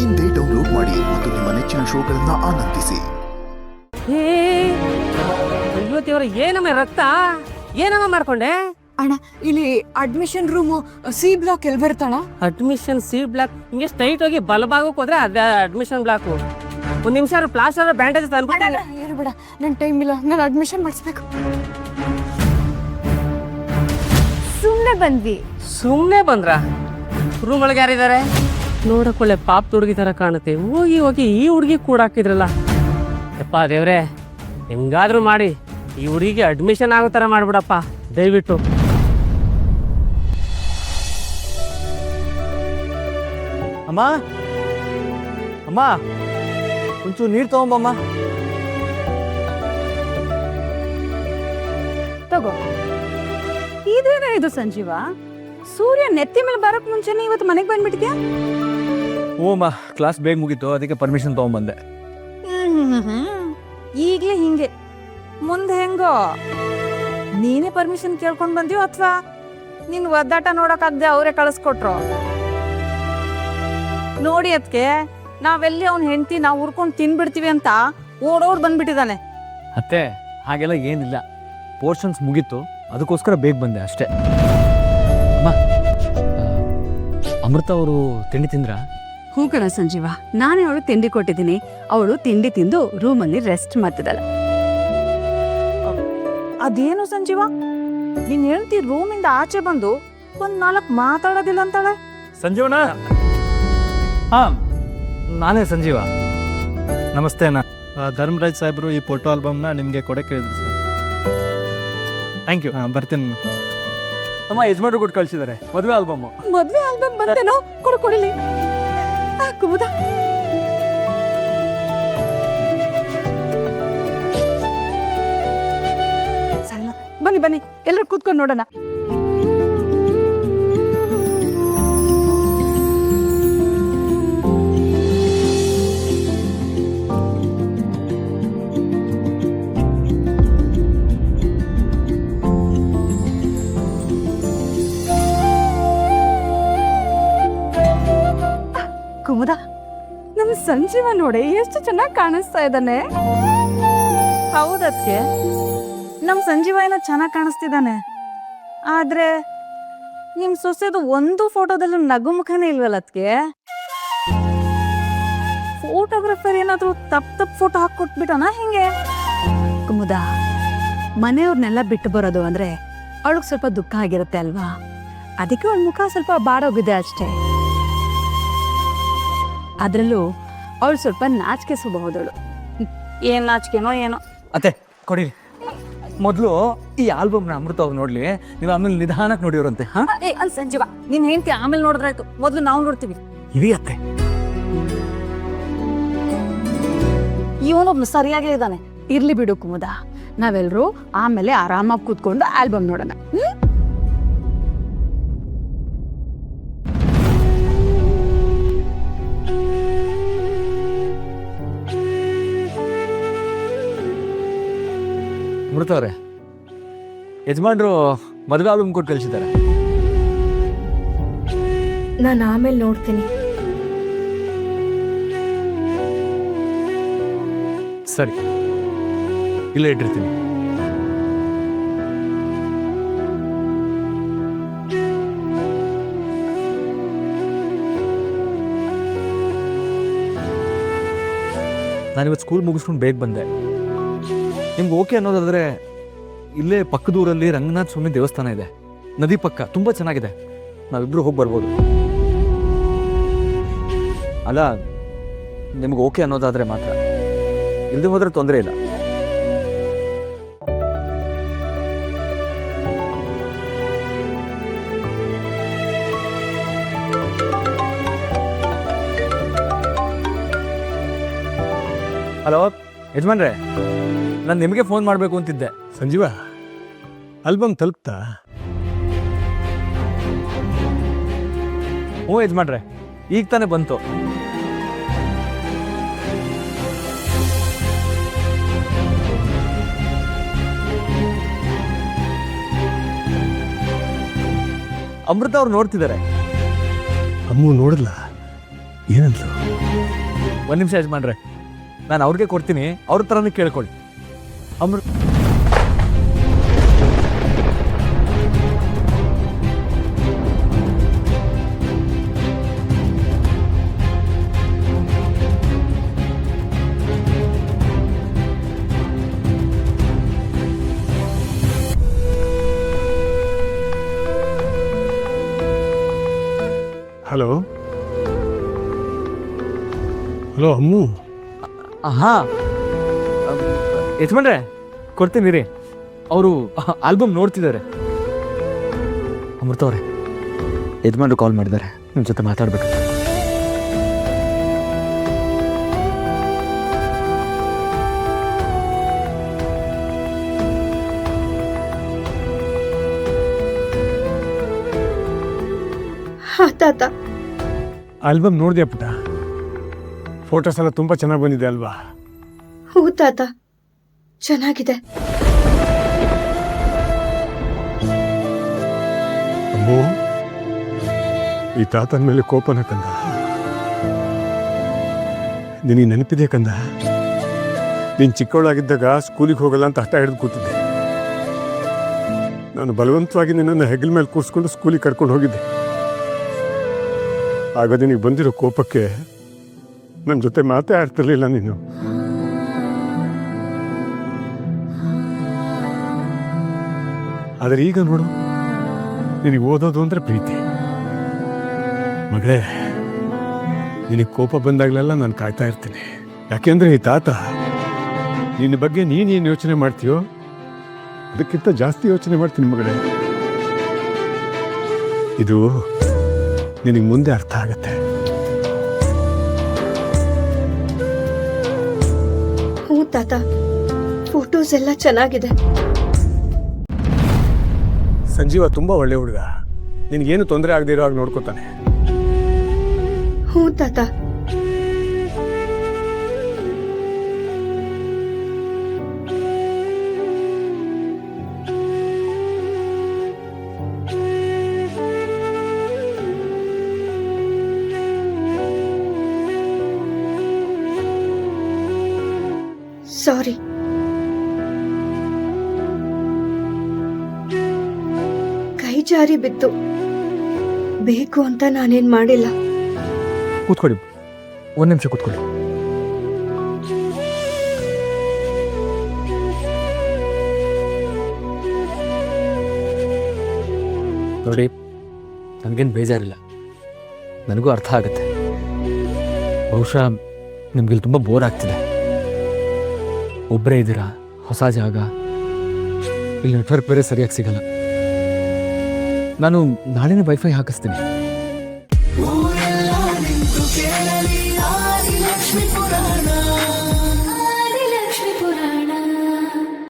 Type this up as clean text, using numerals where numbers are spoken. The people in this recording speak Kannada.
ಇಂದೇ ಡೌನ್ಲೋಡ್ ಮಾಡಿ ಮತ್ತು ನಿಮ್ಮ ನೆಚ್ಚಿನ ಶೋಗಳನ್ನ ಆನಂದಿಸಿ. ಇವತ್ತಿವರ ಏನಮ್ಮ ರಕ್ತ ಏನಮ್ಮ ಮಾಡ್ಕೊಂಡೆ ಅಣ್ಣ ಇಲ್ಲಿ ಅಡ್ಮಿಷನ್ ರೂಮು ಸಿ ಬ್ಲಾಕ್ ಎಲ್ಲಿ ಬರ್ತಾಣ? ಅಡ್ಮಿಷನ್ ಸಿ ಬ್ಲಾಕ್ ಹಿಂಗೆ ಸ್ಟ್ರೈಟ್ ಹೋಗಿ ಬಲಭಾಗಕ್ಕೆ ಹೋದ್ರೆ ಅದೇ ಅಡ್ಮಿಷನ್ ಬ್ಲಾಕ್. ಒಂದ್ ನಿಮಿಷ ಪ್ಲಾಸ್ಟರ್ ಬ್ಯಾಂಡೇಜ್ ತಂದ್ಬಿಟ್ಟು ಏನು ಬೇಡ, ನನ್ನ ಟೈಮ್ ಇಲ್ಲ, ನಾನು ಅಡ್ಮಿಷನ್ ಮಾಡಿಸ್ಬೇಕು. ಸುಮ್ಮನೆ ಬಂದ್ವಿ. ಸುಮ್ಮನೆ ಬಂದ್ರ? ರೂಮ್ ಒಳಗೆ ಯಾರಿದ್ದಾರೆ? ನೋಡಕ್ ಒಳ್ಳೆ ಪಾಪ ಹುಡುಗಿ ತರ ಕಾಣುತ್ತೆ. ಹೋಗಿ ಹೋಗಿ ಈ ಹುಡುಗಿ ಕೂಡ ಹಾಕಿದ್ರಲ್ಲ. ಯಪ್ಪ ದೇವ್ರೆ, ಹೆಂಗಾದ್ರೂ ಮಾಡಿ ಈ ಹುಡುಗಿಗೆ ಅಡ್ಮಿಷನ್ ಆಗೋ ತರ ಮಾಡ್ಬಿಡಪ್ಪ ದಯವಿಟ್ಟು. ಅಮ್ಮ ಅಮ್ಮ ಒಂಚೂರು ನೀರು ತಗೊಂಬಮ್ಮ. ತಗೋ. ಇದೇನ ಇದು ಸಂಜೀವ? ಸೂರ್ಯ ನೆತ್ತಿ ಮೇಲೆ ಬರಕ್ ಮುಂಚೆನೆ ಇವತ್ತು ಮನೆಗೆ ಬಂದ್ಬಿಟ್ಟಿದ್ಯಾ? ಓಮ್ಮ, ಕ್ಲಾಸ್ ಬೇಗ ಮುಗೀತು, ಅದಕ್ಕೆ ಪರ್ಮಿಷನ್ ತಗೊಂಬಂದೆ. ಈಗ್ಲೇ ಹಿಂಗೆ, ಮುಂದೆ ಹೆಂಗೋ? ನೀನೇ ಪರ್ಮಿಷನ್ ಕೇಳ್ಕೊಂಡ್ ಬಂದ್ಯೋ ಅಥವಾ ನಿನ್ ಒದ್ದಾಟ ನೋಡಕ್ಕಾಗ್ದೆ ಅವರೇ ಕಳಿಸ್ಕೊಟ್ರು? ನೋಡಿ ಅದಕ್ಕೆ ನಾವೆಲ್ಲಿ ಅವ್ನ ಹೆಂಡತಿ ನಾವು ಹುರ್ಕೊಂಡು ತಿನ್ಬಿಡ್ತೀವಿ ಅಂತ ಓಡೋಡ್ ಬಂದ್ಬಿಟ್ಟಿದ್ದಾನೆ. ಅತ್ತೆ, ಹಾಗೆಲ್ಲ ಏನಿಲ್ಲ, ಪೋರ್ಷನ್ಸ್ ಮುಗೀತು, ಅದಕ್ಕೋಸ್ಕರ ಬೇಗ ಬಂದೆ ಅಷ್ಟೇ. ಅಮ್ಮ, ಅಮೃತ ಅವರು ತಿಂಡಿ ತಿಂದ್ರಾ? ಹೂ ಕಣ ಸಂಜೀವ, ನಾನೇ ಅವಳು ತಿಂಡಿ ಕೊಟ್ಟಿದ್ದೀನಿ. ಅವಳು ತಿಂಡಿ ತಿಂದು ರೂಮಲ್ಲಿ ರೆಸ್ಟ್ ಮಾಡ್ತಿದ್ದಾಳೆ. ಅದೇನು ಸಂಜೀವ, ನೀನ್ ಹೇಳ್ತಿ ರೂಮಿಂದ ಆಚೆ ಬಂದು ಒಂದ್ 4 ಮಾತಾಡೋದಿಲ್ಲ ಅಂತಾಳೆ? ಸಂಜೀವನ? ಹಾ, ನಾನೇ ಸಂಜೀವ. ನಮಸ್ತೆ ಅಣ್ಣ. ಧರ್ಮರಾಜ್ ಸಾಹೇಬರು ಈ ಫೋಟೋ ಆಲ್ಬಮ್ನ ನಿಮಗೆ ಕೊಡಕ್ಕೆ ಹೇಳಿದ್ರು ಸರ್. Thank you. ಬರ್ತೀನಿ. ಅಮ್ಮ, ಯಜಮಾನ್ರು ಕೊಟ್ಟು ಕಳಿಸಿದ್ದಾರೆ ಮದುವೆ ಆಲ್ಬಮ್. ಮದ್ವೆ ಆಲ್ಬಮ್ ಬಂತೇನೋ? ಕೊಡಿಲಿ. ಕುಮುದ, ಬನ್ನಿ ಬನ್ನಿ, ಎಲ್ಲರೂ ಕೂತ್ಕೊಂಡು ನೋಡೋಣ. ಕುಮುದ, ನಮ್ ಸಂಜೀವ ನೋಡಿ ಎಷ್ಟು ಚೆನ್ನಾಗಿ ಕಾಣಿಸ್ತಾ ಇದ್ದಾನೆ. ಹೌದಕ್ಕೆ ನಮ್ ಸಂಜೀವ ಏನೋ ಚೆನ್ನಾಗಿ ಕಾಣಿಸ್ತಿದ್ದಾನೆ, ಆದ್ರೆ ನಿಮ್ ಸೊಸೆದು ಒಂದು ಫೋಟೋದಲ್ಲೂ ನಗು ಮುಖನೇ ಇಲ್ವಲ್ಲ ಅದಕ್ಕೆ. ಫೋಟೋಗ್ರಾಫರ್ ಏನಾದ್ರು ತಪ್ಪು ಫೋಟೋ ಹಾಕೊಟ್ಬಿಟ್ಟನ ಹೆಂಗೆ? ಕುಮುದ, ಮನೆಯವ್ರನ್ನೆಲ್ಲ ಬಿಟ್ಟು ಬರೋದು ಅಂದ್ರೆ ಅವಳಿಗೆ ಸ್ವಲ್ಪ ದುಃಖ ಆಗಿರುತ್ತೆ ಅಲ್ವಾ? ಅದಕ್ಕೆ ಅವಳ ಮುಖ ಸ್ವಲ್ಪ ಬಾಡೋಗಿದೆ ಅಷ್ಟೇ. ಅದ್ರಲ್ಲೂ ಅವಳು ಸ್ವಲ್ಪ ನಾಚಿಕೆ ಸ್ವಭಾವದವಳು. ಏನ್ ನಾಚಿಕೆನೋ ಏನೋ. ಅತ್ತೆ ಕೊಡಿರಿ, ಮೊದಲು ಈ ಆಲ್ಬಮ್ನ ಅಮೃತ ಅವ್ರು ನೋಡ್ಲಿ, ನೀವು ಆಮೇಲೆ ನಿಧಾನಕ್ಕೆ ನೋಡಿವ್ರಂತೆ. ಹಾ, ಅಲ್ಲಿ ಸಂಜೀವ, ನೀನ್ ಹೇಳ್ತಿ ಆಮೇಲೆ ನೋಡಿದ್ರಾಯ್ತು, ಮೊದ್ಲು ನಾವು ನೋಡ್ತೀವಿ. ಇರಿ ಅತ್ತೆ. ಇವನೊಬ್ನು ಸರಿಯಾಗೇ ಇದ್ದಾನೆ. ಇರ್ಲಿ ಬಿಡು ಕುಮುದ, ನಾವೆಲ್ಲರೂ ಆಮೇಲೆ ಆರಾಮಾಗಿ ಕೂತ್ಕೊಂಡು ಆಲ್ಬಮ್ ನೋಡೋಣ. ಅಮೃತ ಅವರೇ, ಯಜಮಾನ್ರು ಮದುವೆ ಆಲ್ಬಮ್ ಕೊಟ್ಟು ಕಳಿಸಿದ್ದಾರೆ. ನಾನು ಆಮೇಲೆ ನೋಡ್ತೀನಿ. ಸರಿ, ಇಲ್ಲೇ ಇಟ್ಟಿರ್ತೀನಿ. ನಾನಿವತ್ತು ಸ್ಕೂಲ್ ಮುಗಿಸ್ಕೊಂಡು ಬೇಗ ಬಂದೆ. ನಿಮ್ಗೆ ಓಕೆ ಅನ್ನೋದಾದ್ರೆ ಇಲ್ಲೇ ಪಕ್ಕದೂರಲ್ಲಿ ರಂಗನಾಥ ಸ್ವಾಮಿ ದೇವಸ್ಥಾನ ಇದೆ, ನದಿ ಪಕ್ಕ, ತುಂಬ ಚೆನ್ನಾಗಿದೆ. ನಾವಿಬ್ರು ಹೋಗಿ ಬರ್ಬೋದು. ಅಲ್ಲ, ನಿಮ್ಗೆ ಓಕೆ ಅನ್ನೋದಾದ್ರೆ ಮಾತ್ರ, ಇಲ್ಲದೆ ಹೋದ್ರೆ ತೊಂದರೆ ಇಲ್ಲ. ಹಲೋ ಯಜಮಾನ್ರೆ, ನಾನು ನಿಮಗೆ ಫೋನ್ ಮಾಡಬೇಕು ಅಂತಿದ್ದೆ. ಸಂಜೀವ, ಆಲ್ಬಮ್ ತಲುಪ್ತಾ? ಹ್ಞೂ ಯಜಮಾನ್ರೆ, ಈಗ ತಾನೇ ಬಂತು. ಅಮೃತ ಅವ್ರು ನೋಡ್ತಿದ್ದಾರೆ. ಅಮ್ಮು ನೋಡಲ್ಲ, ಏನಂದ್ರು? ಒಂದು ನಿಮಿಷ ಯಜಮಾನ್ರೆ, ನಾನು ಅವ್ರಿಗೆ ಕೊಡ್ತೀನಿ, ಅವ್ರ ಥರನೇ ಕೇಳ್ಕೊಳ್ಳಿ. ಅಮೃತ ಹಲೋ ಹಲೋ ಅಮ್ಮು. ಹಾಂ ಯಜಮಾನ್ರೆ ಕೊಡ್ತೀನಿ ರೀ. ಅವರು ಆಲ್ಬಮ್ ನೋಡ್ತಿದ್ದಾರೆ. ಅಮೃತ ಅವರೇ, ಯಜಮಾನ್ರು ಕಾಲ್ ಮಾಡಿದ್ದಾರೆ, ನಿಮ್ಮ ಜೊತೆ ಮಾತಾಡಬೇಕು. ಹಾ ತಾತ. ಆಲ್ಬಮ್ ನೋಡಿದೆ ಪುಟ್ಟ, ಫೋಟೋಸ್ ಎಲ್ಲ ತುಂಬ ಚೆನ್ನಾಗಿ ಬಂದಿದೆ ಅಲ್ವಾ? ಹೂ ತಾತ, ಚೆನ್ನಾಗಿದೆ. ಅಮ್ಮು, ಈ ತಾತನ ಮೇಲೆ ಕೋಪನ ಕಂದ. ನಿನಗೆ ನೆನಪಿದೆ ಕಂದ, ನೀನು ಚಿಕ್ಕವಳಾಗಿದ್ದಾಗ ಸ್ಕೂಲಿಗೆ ಹೋಗಲ್ಲ ಅಂತ ಹಠ ಹಿಡಿದು ಕೂತಿದ್ದೆ. ನಾನು ಬಲವಂತವಾಗಿ ನಿನ್ನನ್ನು ಹೆಗಲ ಮೇಲೆ ಕೂರಿಸ್ಕೊಂಡು ಸ್ಕೂಲಿಗೆ ಕರ್ಕೊಂಡು ಹೋಗಿದ್ದೆ. ಆಗ ನಿನಗೆ ಬಂದಿರೋ ಕೋಪಕ್ಕೆ ನನ್ನ ಜೊತೆ ಮಾತೇ ಆಡ್ತಿರ್ಲಿಲ್ಲ ನೀನು. ಆದರೆ ಈಗ ನೋಡು, ನಿನಗೆ ಓದೋದು ಅಂದರೆ ಪ್ರೀತಿ. ಮಗಳೇ, ನಿನಗೆ ಕೋಪ ಬಂದಾಗಲೆಲ್ಲ ನಾನು ಕಾಯ್ತಾ ಇರ್ತೀನಿ. ಯಾಕೆಂದ್ರೆ ಈ ತಾತ ನಿನ್ನ ಬಗ್ಗೆ ನೀನೇನು ಯೋಚನೆ ಮಾಡ್ತೀಯೋ ಅದಕ್ಕಿಂತ ಜಾಸ್ತಿ ಯೋಚನೆ ಮಾಡ್ತೀನಿ ಮಗಳೇ. ಇದು ನಿನಗೆ ಮುಂದೆ ಅರ್ಥ ಆಗತ್ತೆ. ಹೂ ತಾತ, ಫೋಟೋಸ್ ಎಲ್ಲ ಚೆನ್ನಾಗಿದೆ. ಸಂಜೀವ ತುಂಬ ಒಳ್ಳೆ ಹುಡುಗ, ನಿನಗೇನು ತೊಂದರೆ ಆಗದೆ ಇರೋ ಹಾಗೆ ನೋಡ್ಕೋತಾನೆ. ಹೂ ತಾತ. ಸಾರಿ. ಕೈ ಜಾರಿ ಬಿತ್ತು, ಬೇಕು ಅಂತ ನಾನೇನ್ ಮಾಡಿಲ್ಲ. ಕೂತ್ಕೊಳ್ಳಿ, ಒಂದು ನಿಮಿಷ ಕೂತ್ಕೊಳ್ಳಿ. ನೋಡಿ, ನನಗೇನು ಬೇಜಾರಿಲ್ಲ, ನನಗೂ ಅರ್ಥ ಆಗುತ್ತೆ. ಬಹುಶಃ ನಿಮ್ಗಿಲ್ಲಿ ತುಂಬ ಬೋರ್ ಆಗ್ತಿದೆ. ಒಬ್ಬರೇ ಇದ್ದೀರಾ, ಹೊಸ ಜಾಗ, ಇಲ್ಲಿ ನೆಟ್ವರ್ಕ್ ಬೇರೆ ಸರಿಯಾಗಿ ಸಿಗಲ್ಲ. ನಾನು ನಾಳೆನೇ ವೈಫೈ ಹಾಕಿಸ್ತೀನಿ. ಊರೆಲ್ಲ ನಿಂತು ಕೇಳಲಿ ಆದಿ ಲಕ್ಷ್ಮೀ ಪುರಾಣ.